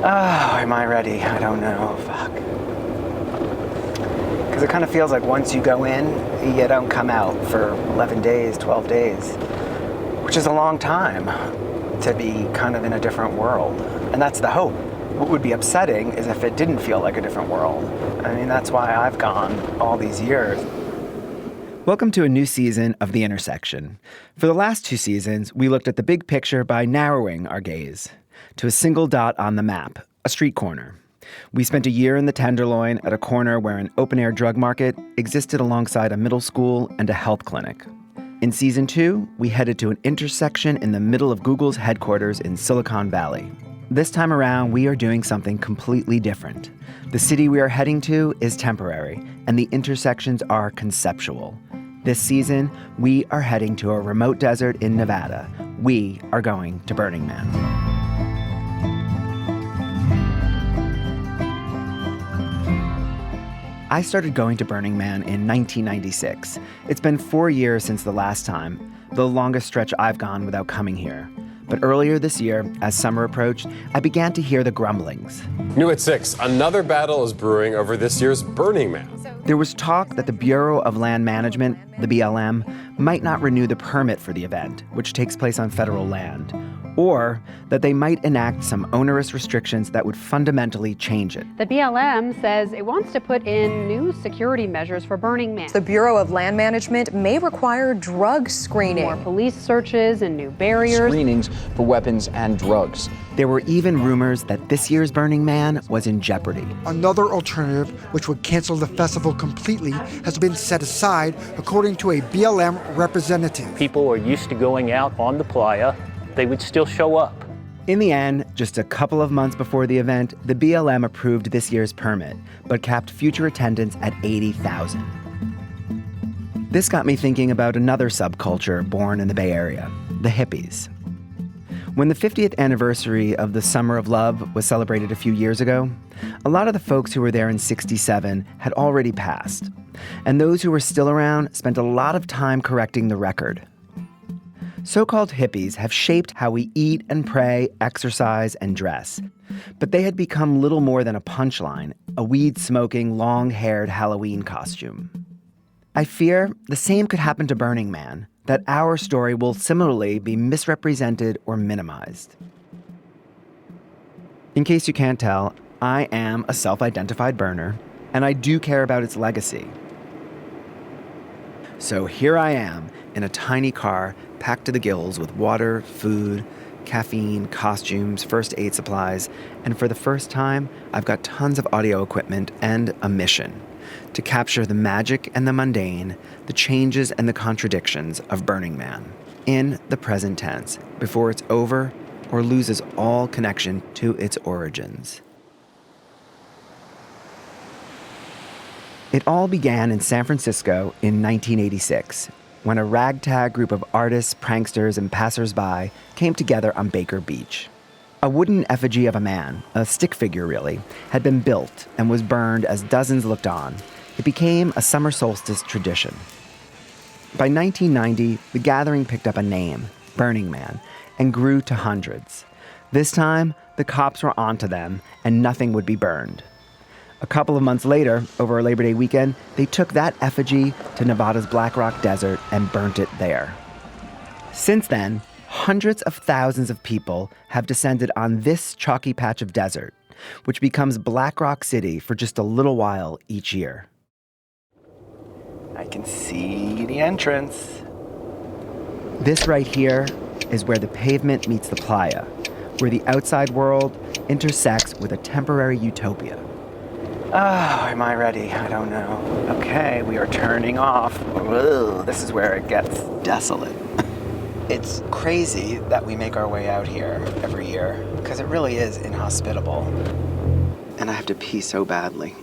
Oh, am I ready? I don't know. Fuck. Because it kind of feels like once you go in, you don't come out for 11 days, 12 days, which is a long time to be kind of in a different world. And that's the hope. What would be upsetting is if it didn't feel like a different world. I mean, that's why I've gone all these years. Welcome to a new season of The Intersection. For the last 2 seasons, we looked at the big picture by narrowing our gaze to a single dot on the map, a street corner. We spent a year in the Tenderloin at a corner where an open-air drug market existed alongside a middle school and a health clinic. In Season 2, we headed to an intersection in the middle of Google's headquarters in Silicon Valley. This time around, we are doing something completely different. The city we are heading to is temporary, and the intersections are conceptual. This season, we are heading to a remote desert in Nevada. We are going to Burning Man. I started going to Burning Man in 1996. It's been 4 years since the last time, the longest stretch I've gone without coming here. But earlier this year, as summer approached, I began to hear the grumblings. New at 6, another battle is brewing over this year's Burning Man. There was talk that the Bureau of Land Management, the BLM, might not renew the permit for the event, which takes place on federal land, or that they might enact some onerous restrictions that would fundamentally change it. The BLM says it wants to put in new security measures for Burning Man. The Bureau of Land Management may require drug screening. More police searches and new barriers. Screenings for weapons and drugs. There were even rumors that this year's Burning Man was in jeopardy. Another alternative, which would cancel the festival completely, has been set aside, according to a BLM representative. People are used to going out on the playa. They would still show up. In the end, just a couple of months before the event, the BLM approved this year's permit, but capped future attendance at 80,000. This got me thinking about another subculture born in the Bay Area, the hippies. When the 50th anniversary of the Summer of Love was celebrated a few years ago, a lot of the folks who were there in '67 had already passed, and those who were still around spent a lot of time correcting the record. So-called hippies have shaped how we eat and pray, exercise, and dress. But they had become little more than a punchline, a weed-smoking, long-haired Halloween costume. I fear the same could happen to Burning Man, that our story will similarly be misrepresented or minimized. In case you can't tell, I am a self-identified burner, and I do care about its legacy. So here I am, in a tiny car packed to the gills with water, food, caffeine, costumes, first aid supplies, and for the first time, I've got tons of audio equipment and a mission to capture the magic and the mundane, the changes and the contradictions of Burning Man in the present tense, before it's over or loses all connection to its origins. It all began in San Francisco in 1986, when a ragtag group of artists, pranksters, and passersby came together on Baker Beach. A wooden effigy of a man, a stick figure really, had been built and was burned as dozens looked on. It became a summer solstice tradition. By 1990, the gathering picked up a name, Burning Man, and grew to hundreds. This time, the cops were onto them, and nothing would be burned. A couple of months later, over Labor Day weekend, they took that effigy to Nevada's Black Rock Desert and burnt it there. Since then, hundreds of thousands of people have descended on this chalky patch of desert, which becomes Black Rock City for just a little while each year. I can see the entrance. This right here is where the pavement meets the playa, where the outside world intersects with a temporary utopia. Oh, am I ready? I don't know. Okay, we are turning off. Whoa, this is where it gets desolate. It's crazy that we make our way out here every year, because it really is inhospitable. And I have to pee so badly.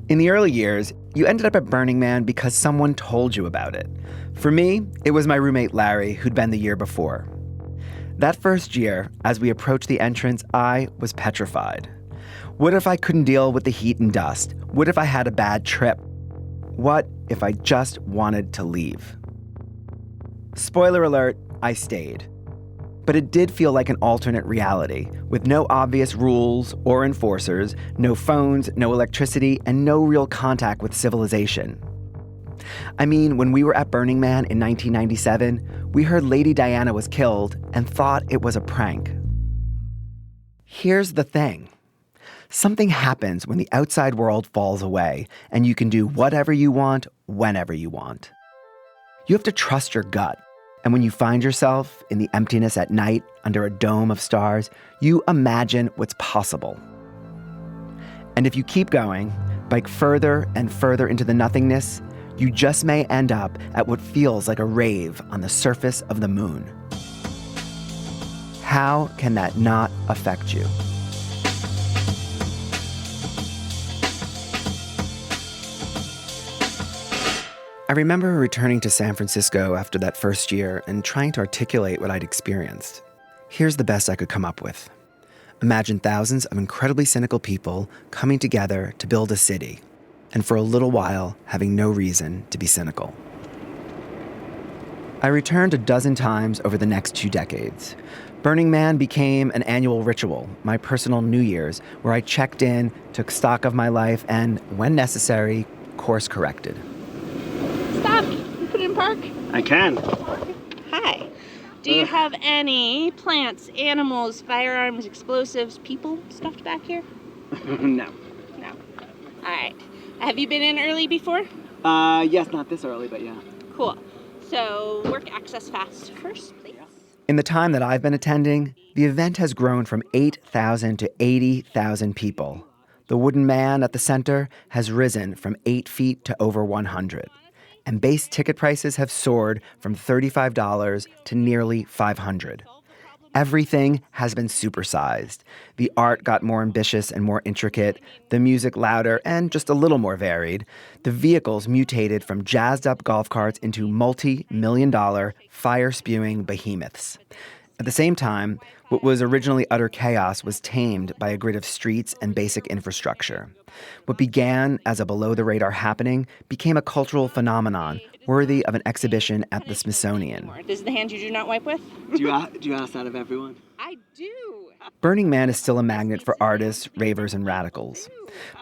In the early years, you ended up at Burning Man because someone told you about it. For me, it was my roommate Larry, who'd been the year before. That first year, as we approached the entrance, I was petrified. What if I couldn't deal with the heat and dust? What if I had a bad trip? What if I just wanted to leave? Spoiler alert, I stayed. But it did feel like an alternate reality, with no obvious rules or enforcers, no phones, no electricity, and no real contact with civilization. I mean, when we were at Burning Man in 1997, we heard Lady Diana was killed and thought it was a prank. Here's the thing. Something happens when the outside world falls away, and you can do whatever you want, whenever you want. You have to trust your gut. And when you find yourself in the emptiness at night under a dome of stars, you imagine what's possible. And if you keep going, bike further and further into the nothingness, you just may end up at what feels like a rave on the surface of the moon. How can that not affect you? I remember returning to San Francisco after that first year and trying to articulate what I'd experienced. Here's the best I could come up with. Imagine thousands of incredibly cynical people coming together to build a city, and for a little while having no reason to be cynical. I returned a dozen times over the next 2 decades. Burning Man became an annual ritual, my personal New Year's, where I checked in, took stock of my life, and, when necessary, course corrected. Stop! You put it in park? I can. Hi. Do you have any plants, animals, firearms, explosives, people stuffed back here? No. No. Alright. Have you been in early before? Yes, not this early, but yeah. Cool. So, work access fast first, please. In the time that I've been attending, the event has grown from 8,000 to 80,000 people. The wooden man at the center has risen from 8 feet to over 100. And base ticket prices have soared from $35 to nearly $500. Everything has been supersized. The art got more ambitious and more intricate, the music louder and just a little more varied. The vehicles mutated from jazzed-up golf carts into multi-million-dollar, fire-spewing behemoths. At the same time, what was originally utter chaos was tamed by a grid of streets and basic infrastructure. What began as a below-the-radar happening became a cultural phenomenon worthy of an exhibition at the Smithsonian. This is the hand you do not wipe with? Do you ask that of everyone? I do. Burning Man is still a magnet for artists, ravers, and radicals.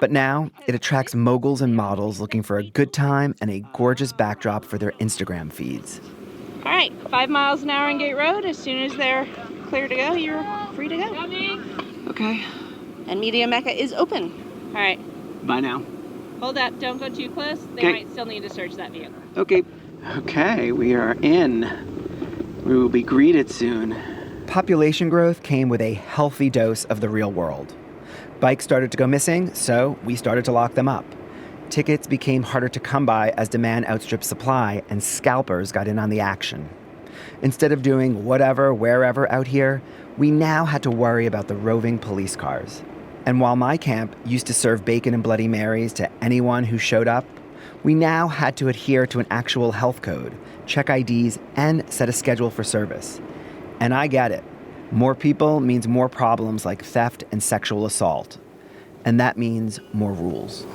But now, it attracts moguls and models looking for a good time and a gorgeous backdrop for their Instagram feeds. All right, 5 miles an hour on Gate Road. As soon as they're clear to go, you're free to go. Okay. And Media Mecca is open. All right. Bye now. Hold up. Don't go too close. They Okay. might still need to search that vehicle. Okay. Okay, we are in. We will be greeted soon. Population growth came with a healthy dose of the real world. Bikes started to go missing, so we started to lock them up. Tickets became harder to come by as demand outstripped supply, and scalpers got in on the action. Instead of doing whatever, wherever out here, we now had to worry about the roving police cars. And while my camp used to serve bacon and Bloody Marys to anyone who showed up, we now had to adhere to an actual health code, check IDs, and set a schedule for service. And I get it. More people means more problems like theft and sexual assault. And that means more rules.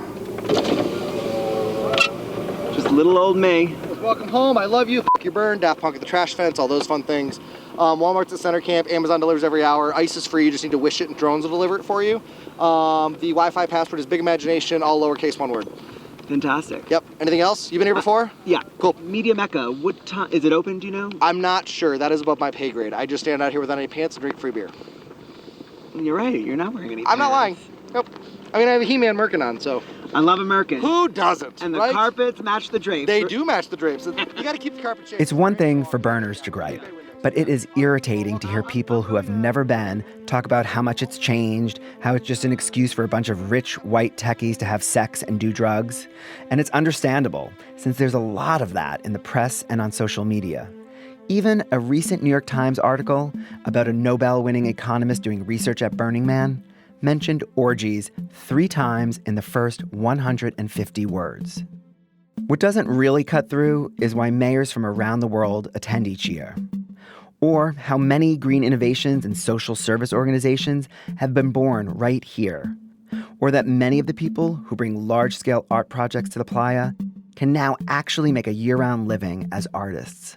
Just little old me. Welcome home. I love you. F your burn. Daft Punk at the trash fence. All those fun things. Walmart's at center camp. Amazon delivers every hour. Ice is free. You just need to wish it and drones will deliver it for you. The Wi-Fi password is Big Imagination, all lowercase, one word. Fantastic. Yep. Anything else? You've been here before? Yeah. Cool. Media Mecca. What time is it open? Do you know? I'm not sure. That is above my pay grade. I just stand out here without any pants and drink free beer. You're right. You're not wearing any I'm not lying. pants. Nope. I mean, I have a He-Man merkin on, so. I love American. Who doesn't? And the right? carpets match the drapes. They do match the drapes. You got to keep the carpet shaped. It's one thing for burners to gripe, but it is irritating to hear people who have never been talk about how much it's changed, how it's just an excuse for a bunch of rich white techies to have sex and do drugs. And it's understandable, since there's a lot of that in the press and on social media. Even a recent New York Times article about a Nobel-winning economist doing research at Burning Man mentioned orgies 3 times in the first 150 words. What doesn't really cut through is why mayors from around the world attend each year, or how many green innovations and social service organizations have been born right here, or that many of the people who bring large-scale art projects to the playa can now actually make a year-round living as artists.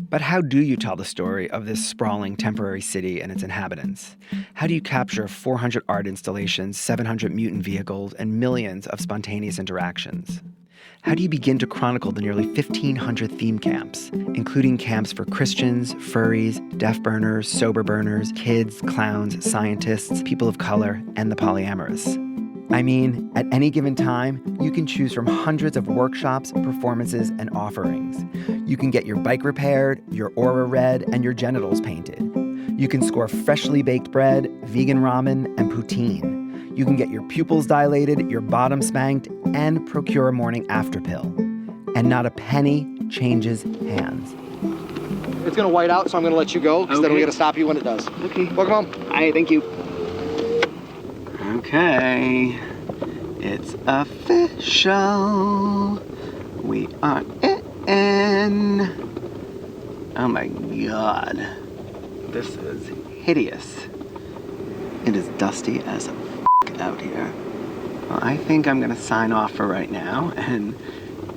But how do you tell the story of this sprawling temporary city and its inhabitants? How do you capture 400 art installations, 700 mutant vehicles, and millions of spontaneous interactions? How do you begin to chronicle the nearly 1,500 theme camps, including camps for Christians, furries, deaf burners, sober burners, kids, clowns, scientists, people of color, and the polyamorous? I mean, at any given time, you can choose from hundreds of workshops, performances, and offerings. You can get your bike repaired, your aura read, and your genitals painted. You can score freshly baked bread, vegan ramen, and poutine. You can get your pupils dilated, your bottom spanked, and procure a morning after pill. And not a penny changes hands. It's gonna white out, so I'm gonna let you go, because then we gotta stop you when it does. Okay. Welcome home. All right, thank you. Okay, it's official. We are in. Oh my God, this is hideous. It is dusty as out here. Well, I think I'm gonna sign off for right now and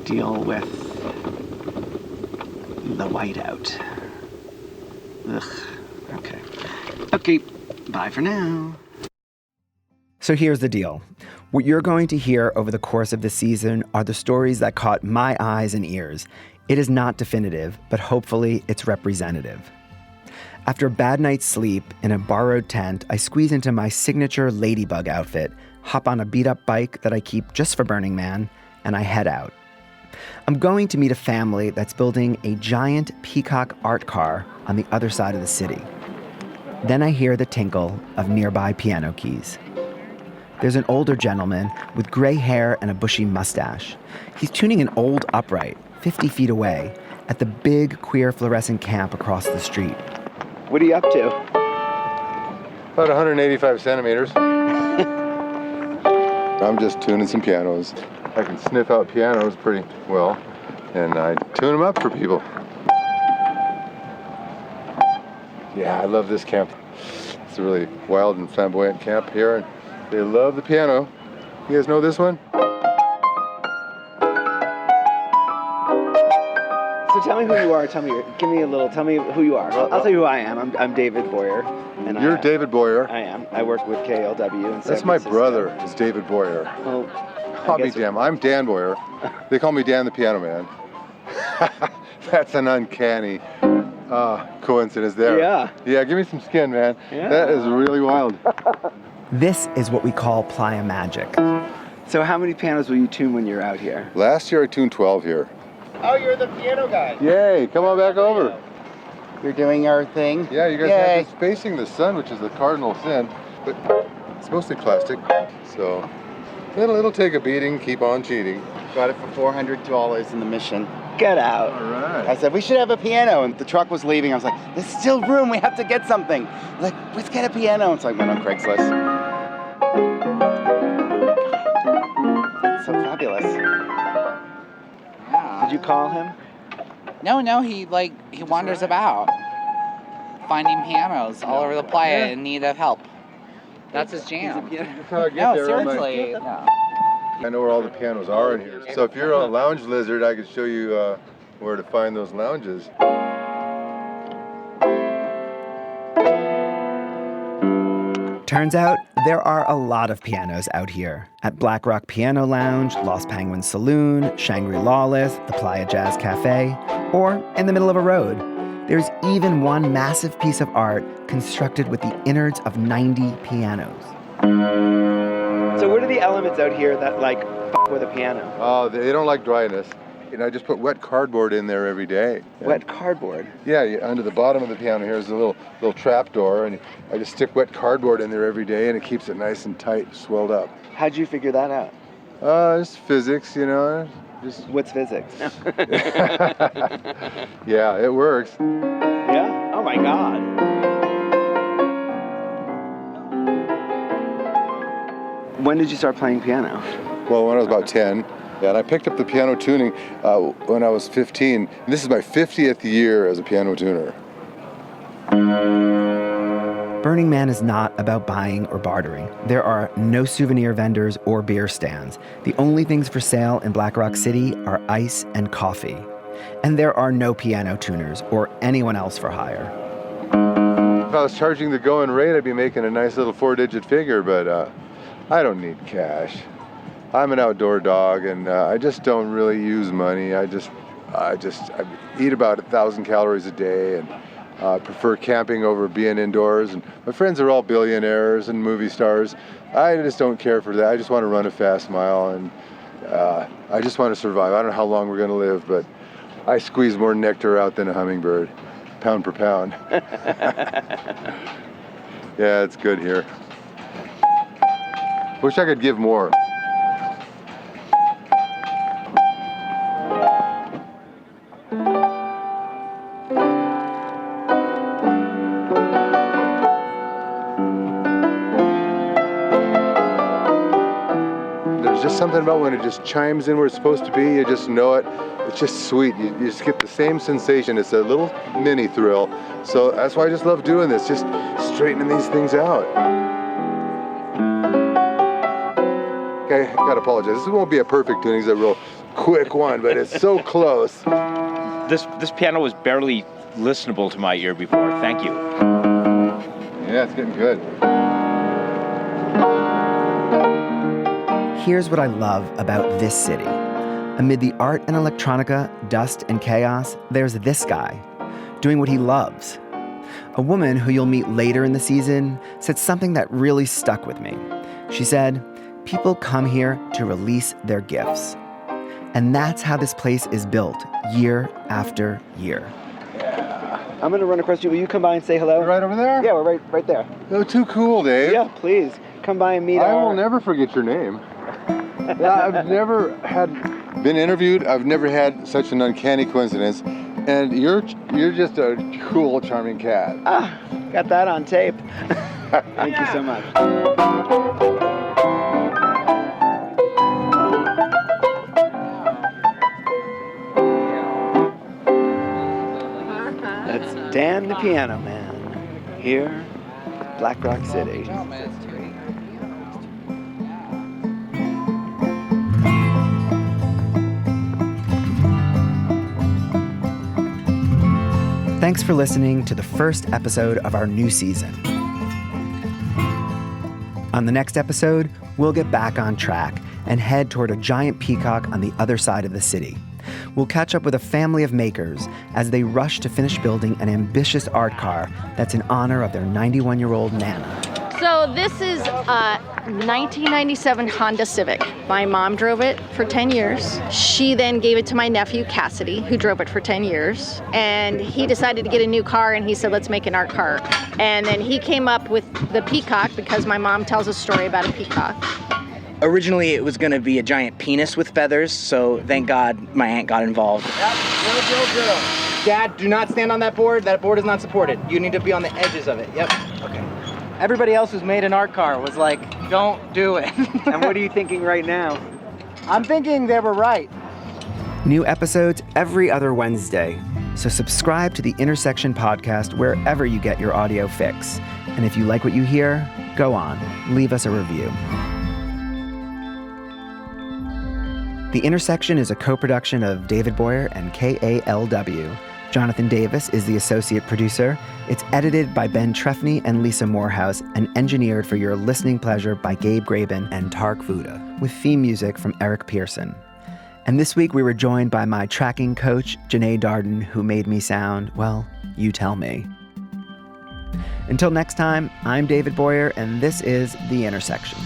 deal with the whiteout. Ugh. Okay, bye for now. So here's the deal. What you're going to hear over the course of the season are the stories that caught my eyes and ears. It is not definitive, but hopefully it's representative. After a bad night's sleep in a borrowed tent, I squeeze into my signature ladybug outfit, hop on a beat-up bike that I keep just for Burning Man, and I head out. I'm going to meet a family that's building a giant peacock art car on the other side of the city. Then I hear the tinkle of nearby piano keys. There's an older gentleman with gray hair and a bushy mustache. He's tuning an old upright, 50 feet away, at the big queer fluorescent camp across the street. What are you up to? About 185 centimeters. I'm just tuning some pianos. I can sniff out pianos pretty well, and I tune them up for people. Yeah, I love this camp. It's a really wild and flamboyant camp here, and they love the piano. You guys know this one? So tell me who you are. Tell me who you are. I'll tell you who I am. I'm David Boyer. And You're David Boyer. I am. I work with KLW in San That's my Francisco. brother, is David Boyer. Well, I'll be damned. I'm Dan Boyer. They call me Dan the Piano Man. That's an uncanny coincidence there. Yeah. Yeah, give me some skin, man. Yeah. That is really wild. This is what we call playa magic. So how many pianos will you tune when you're out here? Last year I tuned 12 here. Oh, you're the piano guy. Yay, come on back over. You're doing our thing. Yeah, you guys have this facing the sun, which is the cardinal sin, but it's mostly plastic, so it'll take a beating, keep on cheating. Got it for $400 in the Mission. Get out. All right. I said, we should have a piano, and the truck was leaving. I was like, there's still room, we have to get something. Like, let's get a piano. And so I went on Craigslist. That's so fabulous. Yeah. Did you call him? No, he wanders about, finding pianos all over the playa in need of help. That's his jam. No, seriously. No. I know where all the pianos are in here. So if you're a lounge lizard, I could show you where to find those lounges. Turns out there are a lot of pianos out here. At Black Rock Piano Lounge, Lost Penguin Saloon, Shangri-La List, the Playa Jazz Cafe, or in the middle of a road. There's even one massive piece of art constructed with the innards of 90 pianos. So what are the elements out here that with a piano? Oh, they don't like dryness. And I just put wet cardboard in there every day. Wet cardboard? Yeah, under the bottom of the piano here is a little trap door, and I just stick wet cardboard in there every day, and it keeps it nice and tight, swelled up. How'd you figure that out? It's physics, you know. What's physics? Yeah, it works. Yeah? Oh my God. When did you start playing piano? Well, when I was about 10. Yeah, and I picked up the piano tuning when I was 15. And this is my 50th year as a piano tuner. Burning Man is not about buying or bartering. There are no souvenir vendors or beer stands. The only things for sale in Black Rock City are ice and coffee. And there are no piano tuners or anyone else for hire. If I was charging the going rate, I'd be making a nice little 4-digit figure, but I don't need cash. I'm an outdoor dog, and I just don't really use money. I eat about 1,000 calories a day, and prefer camping over being indoors. And my friends are all billionaires and movie stars. I just don't care for that. I just want to run a fast mile, and I just want to survive. I don't know how long we're going to live, but I squeeze more nectar out than a hummingbird, pound per pound. Yeah, it's good here. Wish I could give more. There's just something about when it just chimes in where it's supposed to be, you just know it. It's just sweet. You just get the same sensation. It's a little mini thrill. So that's why I just love doing this, just straightening these things out. Okay, I gotta apologize. This won't be a perfect tuning. It's a real quick one, but it's so close. This piano was barely listenable to my ear before. Thank you. Yeah, it's getting good. Here's what I love about this city. Amid the art and electronica, dust and chaos, there's this guy, doing what he loves. A woman who you'll meet later in the season said something that really stuck with me. She said, "People come here to release their gifts." And that's how this place is built, year after year. Yeah. I'm gonna run across you. Will you come by and say hello? You're right over there? Yeah, we're right there. Oh, too cool, Dave. Yeah, please. Come by and meet I will never forget your name. I've never been interviewed. I've never had such an uncanny coincidence. And you're just a cool, charming cat. Ah, got that on tape. Thank you so much. That's Dan the Piano Man, here, Black Rock City. Thanks for listening to the first episode of our new season. On the next episode, we'll get back on track and head toward a giant peacock on the other side of the city. We'll catch up with a family of makers as they rush to finish building an ambitious art car that's in honor of their 91-year-old Nana. So this is a 1997 Honda Civic. My mom drove it for 10 years. She then gave it to my nephew, Cassidy, who drove it for 10 years. And he decided to get a new car, and he said, let's make an art car. And then he came up with the peacock because my mom tells a story about a peacock. Originally, it was going to be a giant penis with feathers, so thank God my aunt got involved. Yep, drill. Dad, do not stand on that board. That board is not supported. You need to be on the edges of it. Yep. Okay. Everybody else who's made an art car was like, don't do it. And what are you thinking right now? I'm thinking they were right. New episodes every other Wednesday. So subscribe to the Intersection podcast wherever you get your audio fix. And if you like what you hear, go on, leave us a review. The Intersection is a co-production of David Boyer and KALW. Jonathan Davis is the associate producer. It's edited by Ben Trefny and Lisa Morehouse and engineered for your listening pleasure by Gabe Graben and Tark Vuda, with theme music from Eric Pearson. And this week we were joined by my tracking coach, Janae Darden, who made me sound, well, you tell me. Until next time, I'm David Boyer, and this is The Intersection.